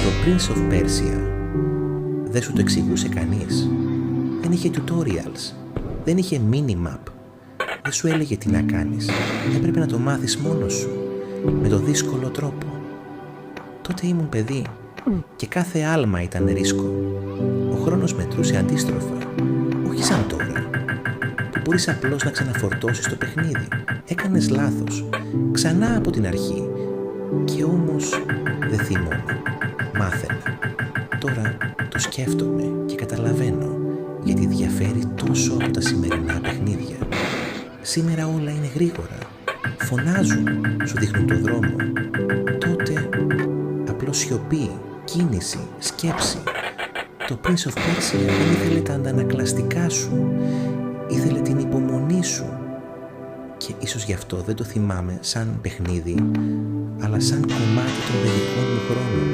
Prince of Persia δεν σου το εξηγούσε κανείς. Δεν είχε tutorials, δεν είχε minimap, δεν σου έλεγε τι να κάνεις. Έπρεπε να το μάθεις μόνος σου, με το δύσκολο τρόπο. Τότε ήμουν παιδί και κάθε άλμα ήταν ρίσκο. Ο χρόνος μετρούσε αντίστροφα, όχι σαν τώρα, που μπορείς απλώς να ξαναφορτώσεις το παιχνίδι. Έκανες λάθος, ξανά από την αρχή. Και όμως δεν θυμόμαι, μάθαινα. Τώρα το σκέφτομαι και καταλαβαίνω γιατί διαφέρει τόσο από τα σημερινά παιχνίδια. Σήμερα όλα είναι γρήγορα, φωνάζουν, σου δείχνουν το δρόμο. Τότε απλώς σιωπή, κίνηση, σκέψη. Το Prince of Persia δεν ήθελε τα αντανακλαστικά σου, ήθελε την υπομονή σου. Και ίσως γι' αυτό δεν το θυμάμαι σαν παιχνίδι, αλλά σαν κομμάτι των παιδικών μου χρόνων.